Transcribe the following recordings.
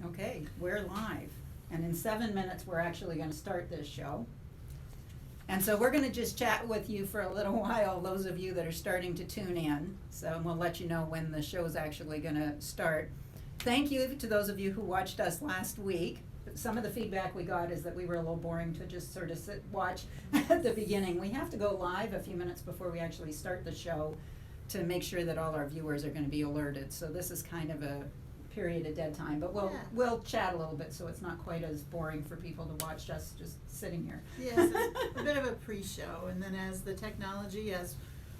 Okay, we're live, and in 7 minutes, we're actually gonna start this show. And so we're gonna just chat with you for a little while, those of you that are starting to tune in. So we'll let you know when the show's actually gonna start. Thank you to those of you who watched us last week. Some of the feedback we got is that we were a little boring to just sort of watch at the beginning. We have to go live a few minutes before we actually start the show to make sure that all our viewers are gonna be alerted. So this is kind of a period of dead time, but we'll chat a little bit so it's not quite as boring for people to watch us just sitting here. Yes, it's a bit of a pre-show, and then as the technology, as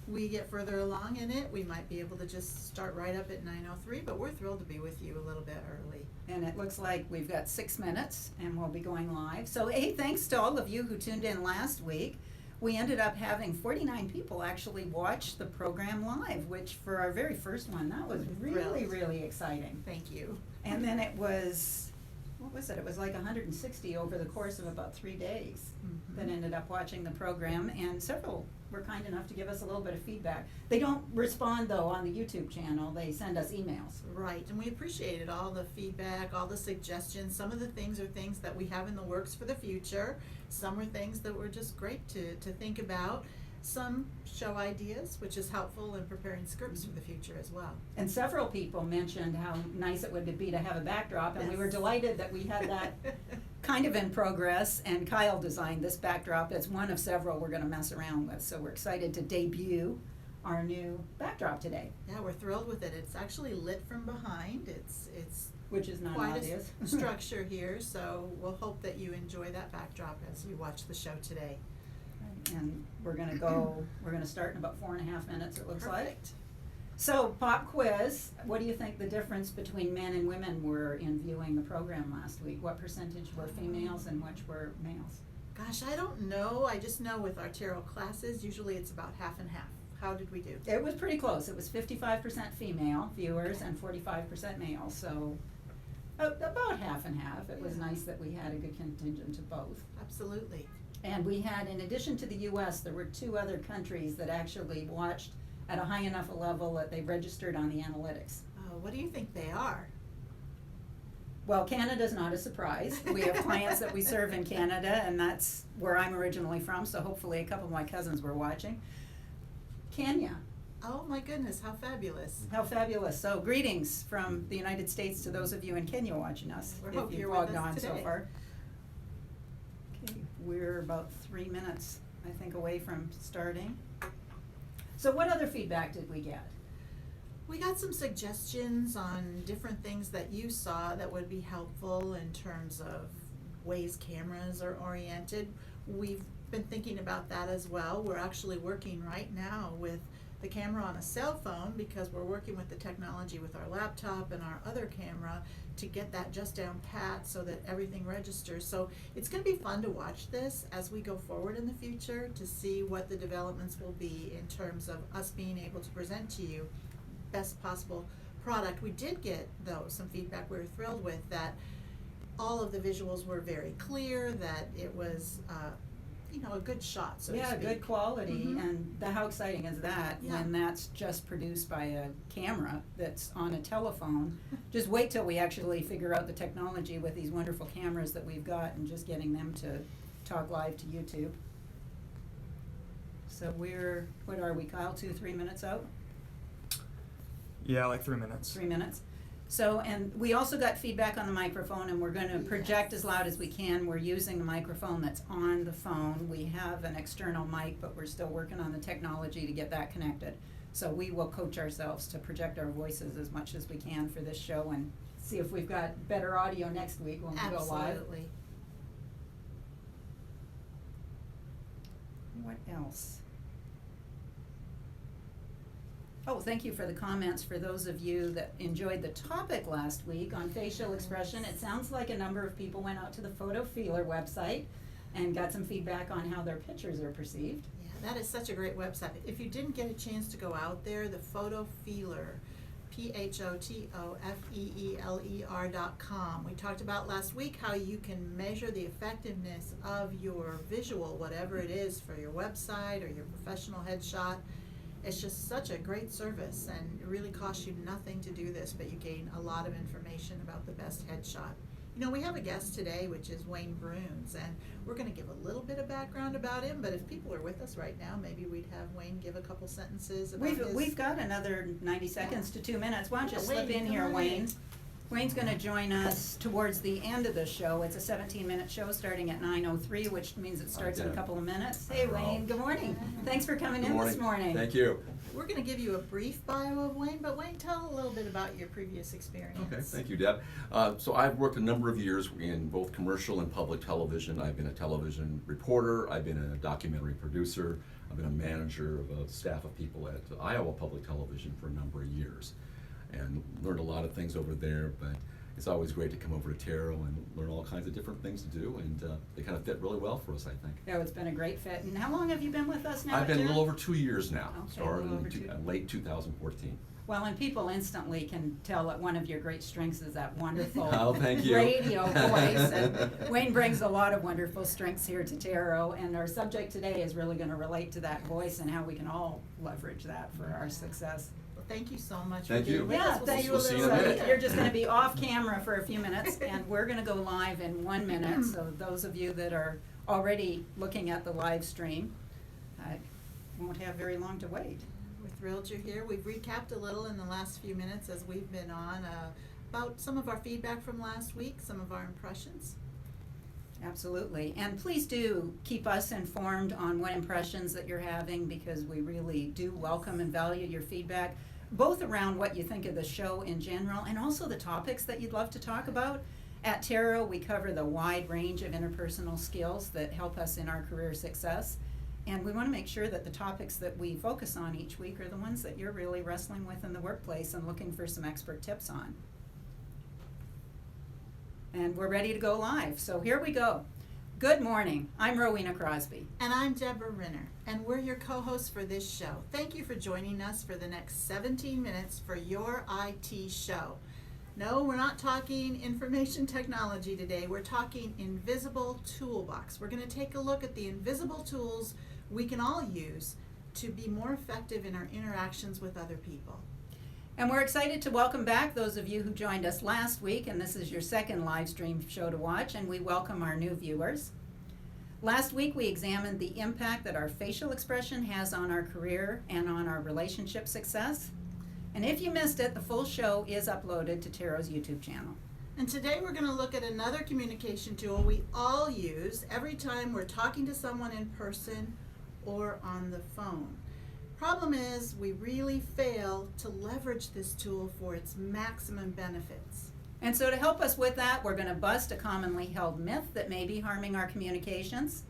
we get further along in it, we might be able to just start right up at 9:03, but we're thrilled to be with you a little bit early. And it looks like we've got 6 minutes and we'll be going live. So hey, thanks to all of you who tuned in last week. We ended up having 49 people actually watch the program live, which for our very first one, that was really, really exciting. Thank you. And then it was, what was it? It was like 160 over the course of about 3 days that ended up watching the program, and several were kind enough to give us a little bit of feedback. They don't respond though on the YouTube channel, they send us emails. Right, and we appreciated all the feedback, all the suggestions. Some of the things are things that we have in the works for the future. Some are things that were just great to think about. Some show ideas, which is helpful in preparing scripts for the future as well. And several people mentioned how nice it would be to have a backdrop, and we were delighted that we had that kind of in progress, and Kyle designed this backdrop. It's one of several we're gonna mess around with, so we're excited to debut our new backdrop today. Yeah, we're thrilled with it. It's actually lit from behind. It's which is not quite obvious. a structure here, so we'll hope that you enjoy that backdrop as you watch the show today. And we're gonna start in about 4.5 minutes, it looks like. Perfect. So, pop quiz, what do you think the difference between men and women were in viewing the program last week? What percentage were females and which were males? Gosh, I don't know. I just know with our Tero classes, usually it's about half and half. How did we do? It was pretty close. It was 55% female viewers and 45% male, so about half and half. It was nice that we had a good contingent of both. Absolutely. And we had, in addition to the US, there were 2 other countries that actually watched at a high enough a level that they registered on the analytics. What do you think they are? Well, Canada's not a surprise. We have clients that we serve in Canada, and that's where I'm originally from, so hopefully a couple of my cousins were watching. Kenya. Oh my goodness, how fabulous. How fabulous. So greetings from the United States to those of you in Kenya watching us, We if hope you've you're logged with us on so today. far. Okay, we're about 3 minutes, I think, away from starting. So what other feedback did we get? We got some suggestions on different things that you saw that would be helpful in terms of ways cameras are oriented. We've been thinking about that as well. We're actually working right now with the camera on a cell phone because we're working with the technology with our laptop and our other camera to get that just down pat so that everything registers. So it's going to be fun to watch this as we go forward in the future to see what the developments will be in terms of us being able to present to you best possible product. We did get, though, some feedback we were thrilled with, that all of the visuals were very clear, that it was a good shot, so to speak. Yeah, good quality, and how exciting is that when that's just produced by a camera that's on a telephone. Just wait till we actually figure out the technology with these wonderful cameras that we've got and just getting them to talk live to YouTube. So what are we, Kyle, 2-3 minutes out? Yeah, like 3 minutes. 3 minutes. So, and we also got feedback on the microphone, and we're going to project as loud as we can. We're using the microphone that's on the phone. We have an external mic, but we're still working on the technology to get that connected. So we will coach ourselves to project our voices as much as we can for this show and see if we've got better audio next week when we go live. Absolutely. What else? Oh, thank you for the comments for those of you that enjoyed the topic last week on facial expression. It sounds like a number of people went out to the Photo Feeler website and got some feedback on how their pictures are perceived. Yeah, that is such a great website. If you didn't get a chance to go out there, the Photo Feeler, PHOTOFEELER.com. We talked about last week how you can measure the effectiveness of your visual, whatever it is, for your website or your professional headshot. It's just such a great service, and it really costs you nothing to do this, but you gain a lot of information about the best headshot. You know, we have a guest today, which is Wayne Bruns, and we're going to give a little bit of background about him, but if people are with us right now, maybe we'd have Wayne give a couple sentences about his... We've got another 90 seconds to 2 minutes. Why don't you Yeah, slip Wayne, in come here, on Wayne? in. Wayne's going to join us towards the end of the show. It's a 17-minute show starting at 9:03, which means it starts in a Yeah. couple of minutes. Hey, Wayne, good morning. Thanks for coming Good in this morning. Thank you. We're going to give you a brief bio of Wayne, but Wayne, tell a little bit about your previous experience. Okay, thank you, Deb. So I've worked a number of years in both commercial and public television. I've been a television reporter, I've been a documentary producer, I've been a manager of a staff of people at Iowa Public Television for a number of years. And learned a lot of things over there, but it's always great to come over to Tero and learn all kinds of different things to do, and they kind of fit really well for us, I think. Yeah, it's been a great fit. And how long have you been with us now? I've been a Tero? little over 2 years now, Okay, a started little over in late 2014. Well, and people instantly can tell that one of your great strengths is that wonderful Oh, thank you. radio voice. And Wayne brings a lot of wonderful strengths here to Tero, and our subject today is really going to relate to that voice and how we can all leverage that for our success. Well, thank you so much Thank for being you. with Yeah, us. We'll thank see you. you a We'll see you little in a later. minute. You're just going to be off camera for a few minutes, and we're going to go live in 1 minute. So those of you that are already looking at the live stream, won't have very long to wait. We're thrilled you're here. We've recapped a little in the last few minutes as we've been on about some of our feedback from last week, some of our impressions. Absolutely. And please do keep us informed on what impressions that you're having, because we really do welcome and value your feedback, both around what you think of the show in general and also the topics that you'd love to talk about. At Tero, we cover the wide range of interpersonal skills that help us in our career success. And we want to make sure that the topics that we focus on each week are the ones that you're really wrestling with in the workplace and looking for some expert tips on. And we're ready to go live, so here we go. Good morning, I'm Rowena Crosby. And I'm Deborah Renner, and we're your co-hosts for this show. Thank you for joining us for the next 17 minutes for your IT show. No, we're not talking information technology today. We're talking Invisible Toolbox. We're going to take a look at the invisible tools we can all use to be more effective in our interactions with other people. And we're excited to welcome back those of you who joined us last week, and this is your second live stream show to watch, and we welcome our new viewers. Last week we examined the impact that our facial expression has on our career and on our relationship success. And if you missed it, the full show is uploaded to Tero's YouTube channel. And today we're going to look at another communication tool we all use every time we're talking to someone in person or on the phone. Problem is, we really fail to leverage this tool for its maximum benefits. And so to help us with that, we're going to bust a commonly held myth that may be harming our communications.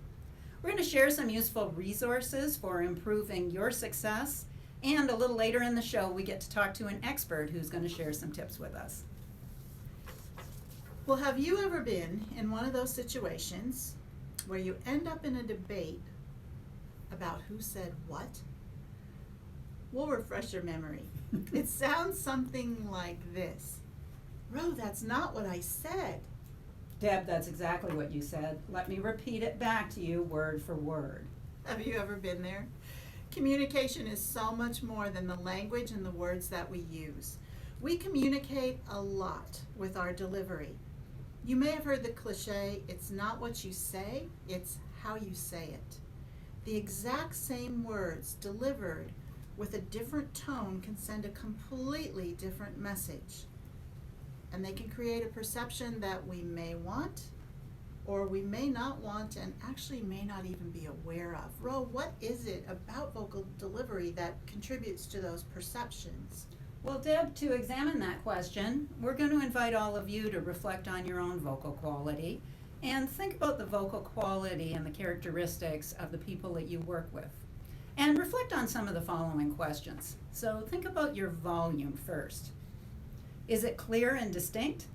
We're going to share some useful resources for improving your success. And a little later in the show, we get to talk to an expert who's going to share some tips with us. Well, have you ever been in one of those situations where you end up in a debate about who said what? We'll refresh your memory. It sounds something like this. Ro, that's not what I said. Deb, that's exactly what you said. Let me repeat it back to you word for word. Have you ever been there? Communication is so much more than the language and the words that we use. We communicate a lot with our delivery. You may have heard the cliche, it's not what you say, it's how you say it. The exact same words delivered with a different tone can send a completely different message. And they can create a perception that we may want or we may not want and actually may not even be aware of. Ro, what is it about vocal delivery that contributes to those perceptions? Well, Deb, to examine that question, we're going to invite all of you to reflect on your own vocal quality and think about the vocal quality and the characteristics of the people that you work with. And reflect on some of the following questions. So think about your volume first. Is it clear and distinct?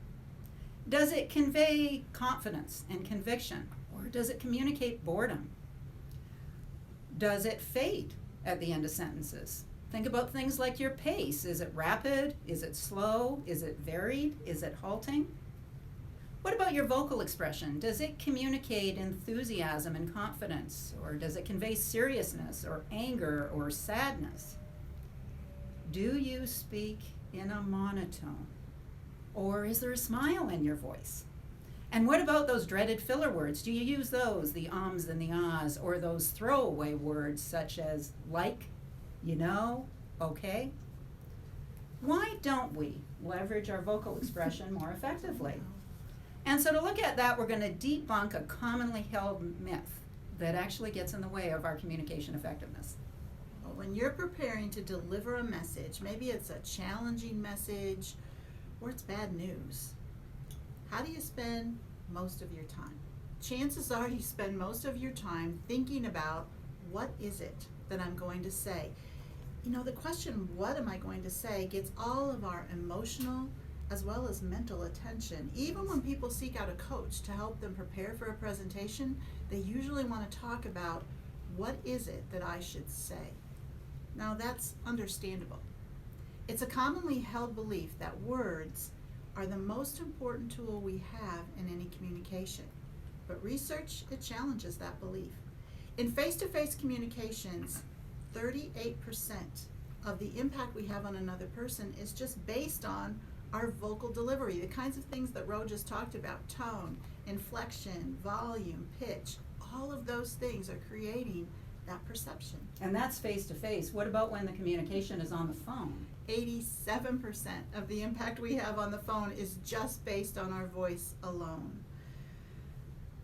Does it convey confidence and conviction, or does it communicate boredom? Does it fade at the end of sentences? Think about things like your pace. Is it rapid? Is it slow? Is it varied? Is it halting? What about your vocal expression? Does it communicate enthusiasm and confidence, or does it convey seriousness or anger or sadness? Do you speak in a monotone? Or is there a smile in your voice? And what about those dreaded filler words? Do you use those, the ums and the ahs, or those throwaway words such as like, you know, okay? Why don't we leverage our vocal expression more effectively? And so to look at that, we're going to debunk a commonly held myth that actually gets in the way of our communication effectiveness. Well, when you're preparing to deliver a message, maybe it's a challenging message or it's bad news, how do you spend most of your time? Chances are you spend most of your time thinking about what is it that I'm going to say. You know, the question, what am I going to say, gets all of our emotional as well as mental attention. Even when people seek out a coach to help them prepare for a presentation, they usually want to talk about what is it that I should say. Now that's understandable. It's a commonly held belief that words are the most important tool we have in any communication. But research, it challenges that belief. In face-to-face communications, 38% of the impact we have on another person is just based on our vocal delivery, the kinds of things that Ro just talked about, tone, inflection, volume, pitch, all of those things are creating that perception. And that's face to face. What about when the communication is on the phone? 87% of the impact we have on the phone is just based on our voice alone.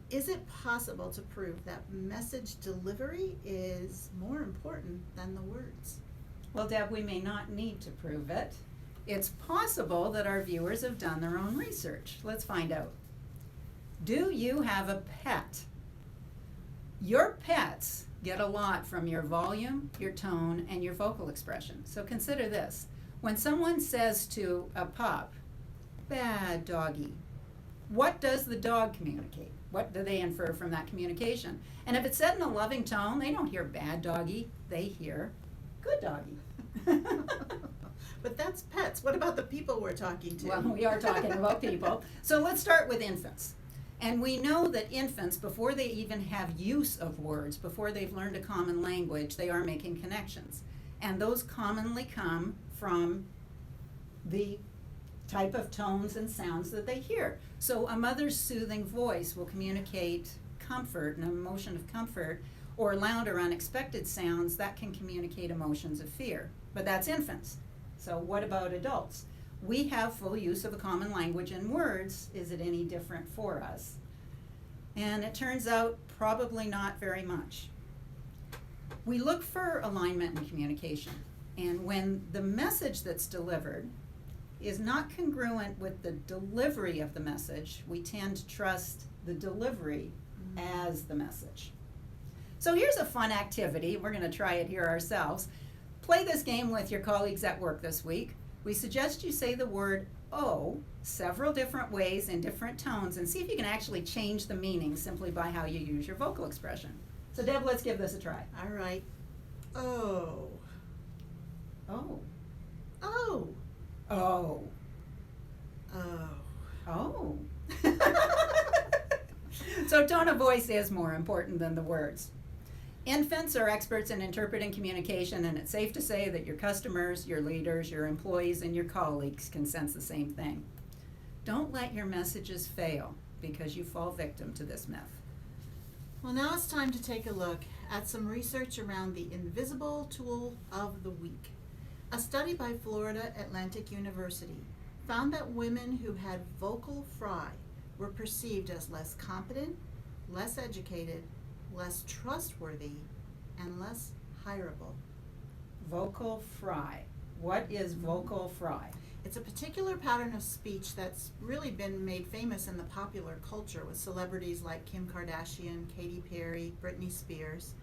Is it possible to prove that message delivery is more important than the words? Well, Deb, we may not need to prove it. It's possible that our viewers have done their own research. Let's find out. Do you have a pet? Your pets get a lot from your volume, your tone, and your vocal expression. So consider this. When someone says to a pup, "Bad doggy," what does the dog communicate? What do they infer from that communication? And if it's said in a loving tone, they don't hear "bad doggy," they hear "good doggy." But that's pets. What about the people we're talking to? Well, we are talking about people. So let's start with infants. And we know that infants, before they even have use of words, before they've learned a common language, they are making connections. And those commonly come from the type of tones and sounds that they hear. So a mother's soothing voice will communicate comfort, an emotion of comfort, or loud or unexpected sounds that can communicate emotions of fear. But that's infants. So what about adults? We have full use of a common language and words. Is it any different for us? And it turns out probably not very much. We look for alignment in communication. And when the message that's delivered is not congruent with the delivery of the message, we tend to trust the delivery as the message. So here's a fun activity. We're going to try it here ourselves. Play this game with your colleagues at work this week. We suggest you say the word "oh" several different ways in different tones and see if you can actually change the meaning simply by how you use your vocal expression. So Deb, let's give this a try. All right. Oh. Oh. Oh. Oh. Oh. Oh. So tone of voice is more important than the words. Infants are experts in interpreting communication, and it's safe to say that your customers, your leaders, your employees, and your colleagues can sense the same thing. Don't let your messages fail because you fall victim to this myth. Well, now it's time to take a look at some research around the Invisible Tool of the Week. A study by Florida Atlantic University found that women who had vocal fry were perceived as less competent, less educated, less trustworthy, and less hireable. Vocal fry. What is vocal fry? It's a particular pattern of speech that's really been made famous in the popular culture with celebrities like Kim Kardashian, Katy Perry, Britney Spears.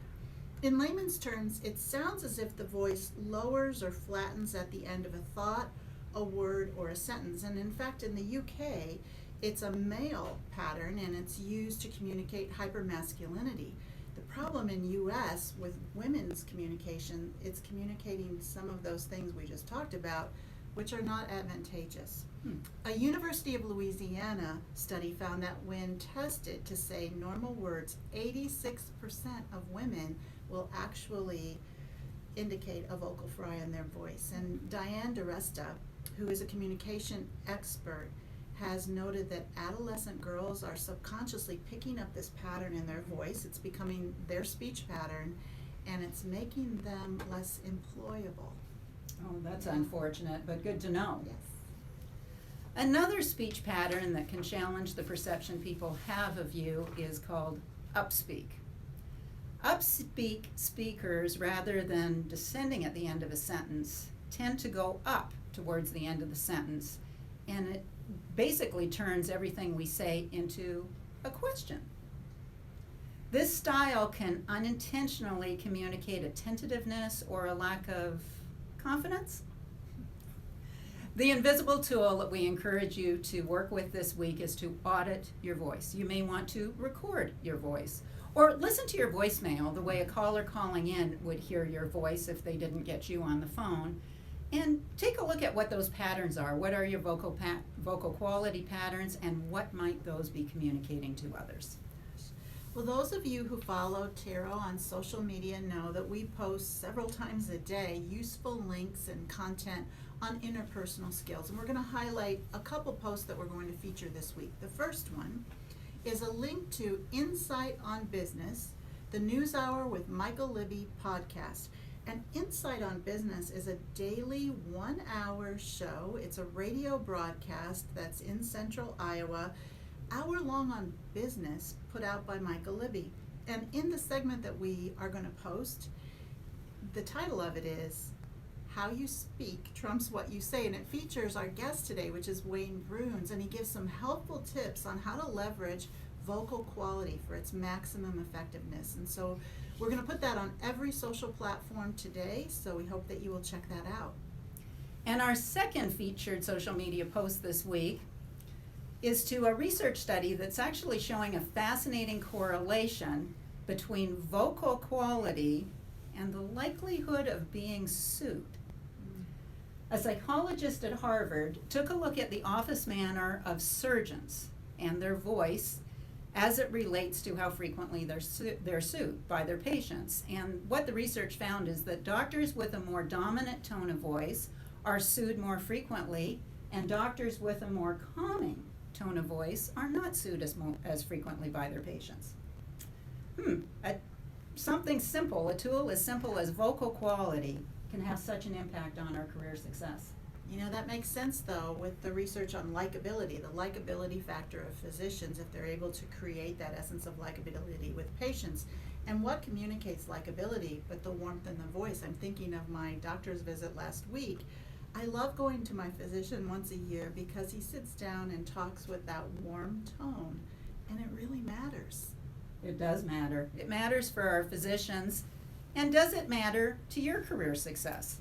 In layman's terms, it sounds as if the voice lowers or flattens at the end of a thought, a word, or a sentence. And in fact, in the UK, it's a male pattern and it's used to communicate hypermasculinity. The problem in US with women's communication, it's communicating some of those things we just talked about, which are not advantageous. A University of Louisiana study found that when tested to say normal words, 86% of women will actually indicate a vocal fry in their voice. And Diane DeResta, who is a communication expert, has noted that adolescent girls are subconsciously picking up this pattern in their voice. It's becoming their speech pattern, and it's making them less employable. Oh, that's unfortunate, but good to know. Yes. Another speech pattern that can challenge the perception people have of you is called upspeak. Upspeak speakers, rather than descending at the end of a sentence, tend to go up towards the end of the sentence, and it basically turns everything we say into a question. This style can unintentionally communicate a tentativeness or a lack of confidence. The invisible tool that we encourage you to work with this week is to audit your voice. You may want to record your voice or listen to your voicemail the way a caller calling in would hear your voice if they didn't get you on the phone. And take a look at what those patterns are. What are your vocal quality patterns, and what might those be communicating to others? Well, those of you who follow Tero on social media know that we post several times a day useful links and content on interpersonal skills. And we're going to highlight a couple posts that we're going to feature this week. The first one is a link to Insight on Business, the News Hour with Michael Libby podcast. And Insight on Business is a daily 1-hour show. It's a radio broadcast that's in central Iowa, hour-long on business, put out by Michael Libby. And in the segment that we are going to post, the title of it is How You Speak Trumps What You Say, and it features our guest today, which is Wayne Bruns, and he gives some helpful tips on how to leverage vocal quality for its maximum effectiveness. And so we're going to put that on every social platform today, so we hope that you will check that out. And our second featured social media post this week is to a research study that's actually showing a fascinating correlation between vocal quality and the likelihood of being sued. A psychologist at Harvard took a look at the office manner of surgeons and their voice as it relates to how frequently they're sued by their patients. And what the research found is that doctors with a more dominant tone of voice are sued more frequently, and doctors with a more calming tone of voice are not sued as frequently by their patients. Something simple, a tool as simple as vocal quality, can have such an impact on our career success. You know, that makes sense, though, with the research on likability, the likability factor of physicians, if they're able to create that essence of likability with patients. And what communicates likability but the warmth in the voice? I'm thinking of my doctor's visit last week. I love going to my physician once a year because he sits down and talks with that warm tone, and it really matters. It does matter. It matters for our physicians. And does it matter to your career success?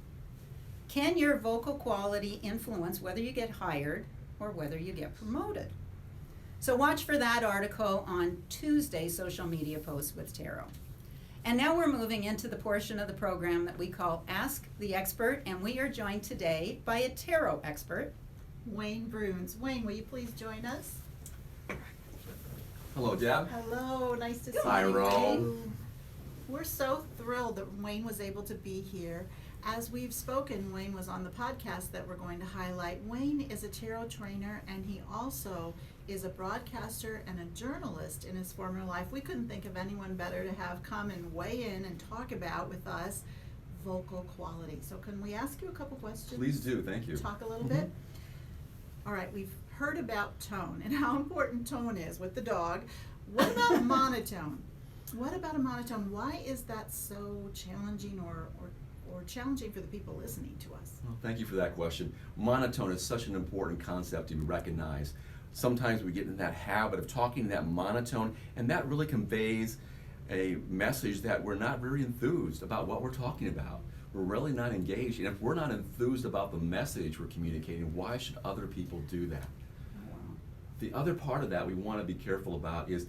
Can your vocal quality influence whether you get hired or whether you get promoted? So watch for that article on Tuesday's social media post with Tero. And now we're moving into the portion of the program that we call Ask the Expert, and we are joined today by a Tero expert, Wayne Bruns. Wayne, will you please join us? Hello, Deb. Hello, nice to see you. Hi, Ro. Wayne. We're so thrilled that Wayne was able to be here. As we've spoken, Wayne was on the podcast that we're going to highlight. Wayne is a Tero trainer, and he also is a broadcaster and a journalist in his former life. We couldn't think of anyone better to have come and weigh in and talk about with us vocal quality. So can we ask you a couple questions? Please do, thank you. Talk a little bit? All right, we've heard about tone and how important tone is with the dog. What about monotone? What about a monotone? Why is that so challenging or challenging for the people listening to us? Well, thank you for that question. Monotone is such an important concept to recognize. Sometimes we get in that habit of talking in that monotone, and that really conveys a message that we're not very enthused about what we're talking about. We're really not engaged, and if we're not enthused about the message we're communicating, why should other people do that? The other part of that we want to be careful about is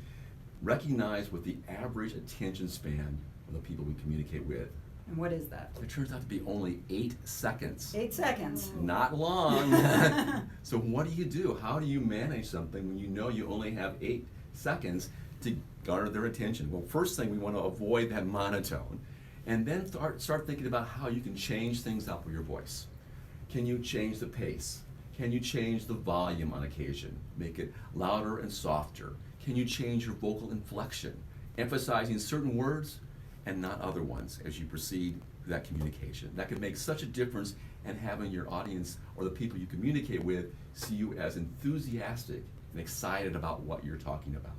recognize what the average attention span of the people we communicate with. and what is that? It turns out to be only 8 seconds. 8 seconds. Not long. So what do? How do you manage something when you know you only have 8 seconds to garner their attention? Well, first thing, we want to avoid that monotone. And then start thinking about how you can change things up with your voice. Can you change the pace? Can you change the volume on occasion? Make it louder and softer. Can you change your vocal inflection, emphasizing certain words and not other ones as you proceed through that communication? That can make such a difference in having your audience or the people you communicate with see you as enthusiastic and excited about what you're talking about.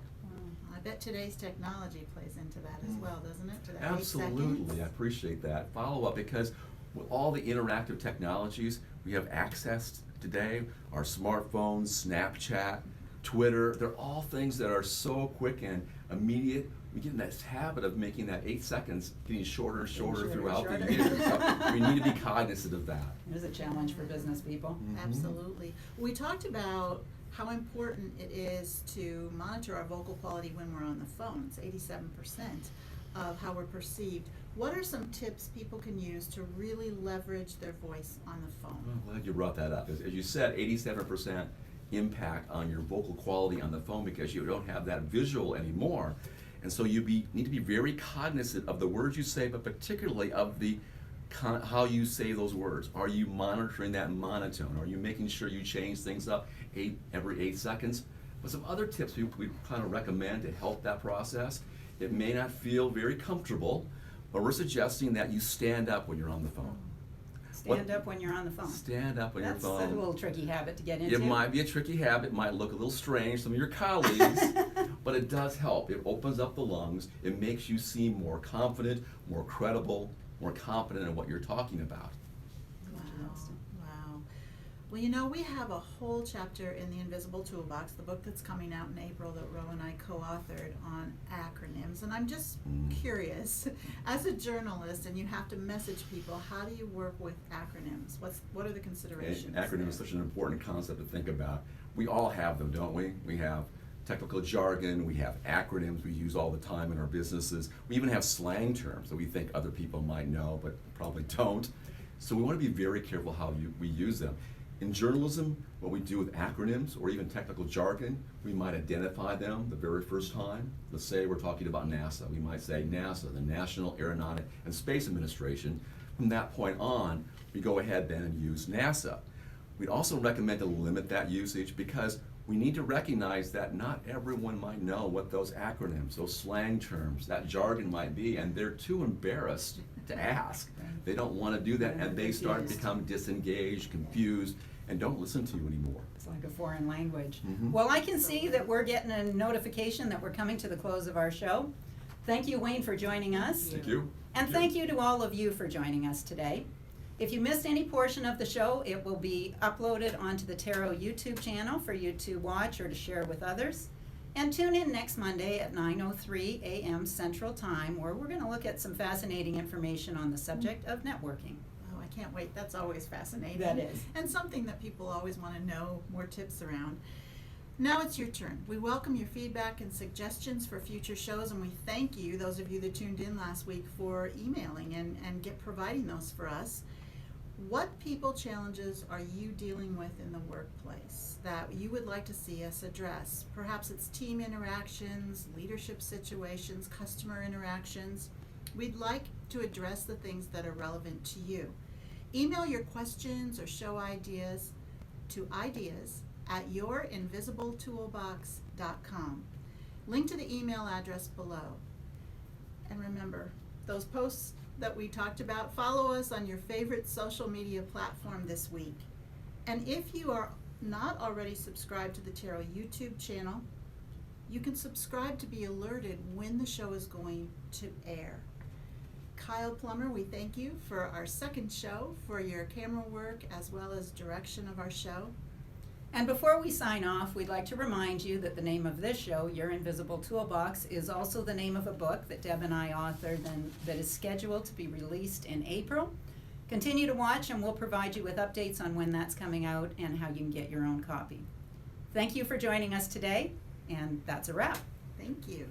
I bet today's technology plays into that as well, doesn't it? To that 8 Absolutely, seconds? I appreciate that follow up, because with all the interactive technologies we have access today, our smartphones, Snapchat, Twitter, they're all things that are so quick and immediate. We get in this habit of making that 8 seconds getting shorter and shorter throughout the year. So we need to be cognizant of that. It is a challenge for business people. Absolutely. We talked about how important it is to monitor our vocal quality when we're on the phone. It's 87% of how we're perceived. What are some tips people can use to really leverage their voice on the phone? Well, glad you brought that up. As you said, 87% impact on your vocal quality on the phone because you don't have that visual anymore. And so you need to be very cognizant of the words you say, but particularly of the how you say those words. Are you monitoring that monotone? Are you making sure you change things up every 8 seconds? But some other tips we kind of recommend to help that process. It may not feel very comfortable, but we're suggesting that you stand up when you're on the phone. Stand up when you're on the phone. Stand up on your phone. That's a little tricky habit to get into. It might be a tricky habit, it might look a little strange to some of your colleagues, but it does help. It opens up the lungs, it makes you seem more confident, more credible, more confident in what you're talking about. Wow. Wow. Well, you know, we have a whole chapter in the Invisible Toolbox, the book that's coming out in April that Ro and I co-authored on acronyms. And I'm just curious, as a journalist, and you have to message people, how do you work with acronyms? What are the considerations? Acronym is such an important concept to think about. We all have them, don't we? We have technical jargon, we have acronyms we use all the time in our businesses. We even have slang terms that we think other people might know but probably don't. So we want to be very careful how we use them. In journalism, what we do with acronyms or even technical jargon, we might identify them the very first time. Let's say we're talking about NASA. We might say NASA, the National Aeronautic and Space Administration. From that point on, we go ahead then and use NASA. We'd also recommend to limit that usage because we need to recognize that not everyone might know what those acronyms, those slang terms, that jargon might be, and they're too embarrassed to ask. They don't want to do that, and they start to become disengaged, confused, and don't listen to you anymore. It's like a foreign language. Well, I can see that we're getting a notification that we're coming to the close of our show. Thank you, Wayne, for joining us. Thank you. And thank you to all of you for joining us today. If you missed any portion of the show, it will be uploaded onto the Tero YouTube channel for you to watch or to share with others. And tune in next Monday at 9:03 a.m. Central Time, where we're going to look at some fascinating information on the subject of networking. Oh, I can't wait. That's always fascinating. That is. And something that people always want to know more tips around. Now it's your turn. We welcome your feedback and suggestions for future shows, and we thank you, those of you that tuned in last week, for emailing and providing those for us. What people challenges are you dealing with in the workplace that you would like to see us address? Perhaps it's team interactions, leadership situations, customer interactions. We'd like to address the things that are relevant to you. Email your questions or show ideas to ideas@yourinvisibletooolbox.com. Link to the email address below. And remember, those posts that we talked about, follow us on your favorite social media platform this week. And if you are not already subscribed to the Tero YouTube channel, you can subscribe to be alerted when the show is going to air. Kyle Plummer, we thank you for our second show, for your camera work as well as direction of our show. And before we sign off, we'd like to remind you that the name of this show, Your Invisible Toolbox, is also the name of a book that Deb and I authored and that is scheduled to be released in April. Continue to watch and we'll provide you with updates on when that's coming out and how you can get your own copy. Thank you for joining us today, and that's a wrap. Thank you.